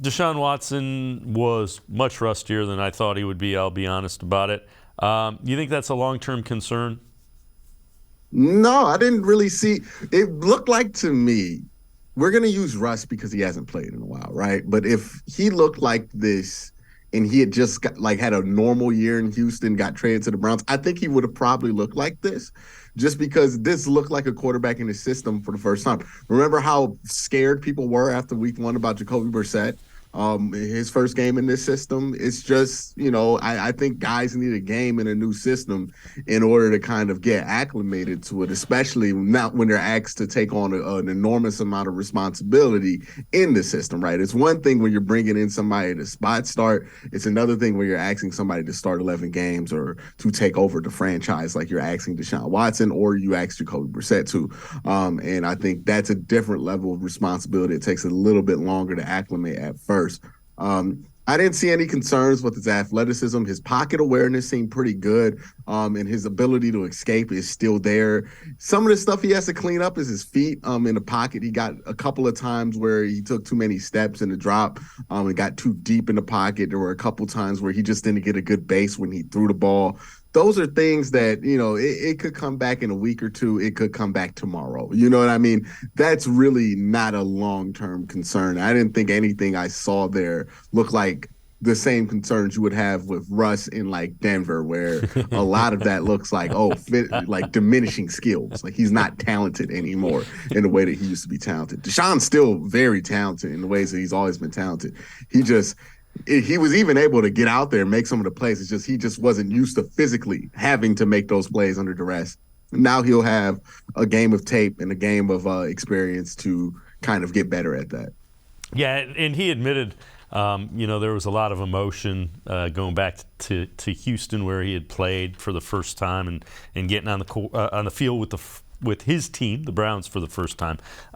Deshaun Watson was much rustier than I thought he would be. I'll be honest about it. You think that's a long-term concern? No, I didn't really see. It looked like to me, we're going to use Russ because he hasn't played in a while, right? But if he looked like this and he had just got, like had a normal year in Houston, got traded to the Browns, I think he would have probably looked like this just because this looked like a quarterback in the system for the first time. Remember how scared people were after week 1 about Jacoby Brissett? His first game in this system. It's just, I think guys need a game in a new system in order to kind of get acclimated to it, especially not when they're asked to take on an enormous amount of responsibility in the system, right? It's one thing when you're bringing in somebody to spot start. It's another thing when you're asking somebody to start 11 games or to take over the franchise like you're asking Deshaun Watson or you ask Jacoby Brissett to. And I think that's a different level of responsibility. It takes a little bit longer to acclimate at first. I didn't see any concerns with his athleticism. His pocket awareness seemed pretty good, and his ability to escape is still there. Some of the stuff he has to clean up is his feet in the pocket. He got a couple of times where he took too many steps in the drop and got too deep in the pocket. There were a couple times where he just didn't get a good base when he threw the ball. Those are things that, it could come back in a week or two. It could come back tomorrow. You know what I mean? That's really not a long-term concern. I didn't think anything I saw there looked like the same concerns you would have with Russ in like Denver, where a lot of that looks like, like diminishing skills. Like he's not talented anymore in the way that he used to be talented. Deshaun's still very talented in the ways that he's always been talented. He was even able to get out there and make some of the plays. It's just he just wasn't used to physically having to make those plays under duress. Now he'll have a game of tape and a game of experience to kind of get better at that. Yeah, and he admitted, there was a lot of emotion going back to Houston where he had played for the first time and getting on the field with his team, the Browns, for the first time.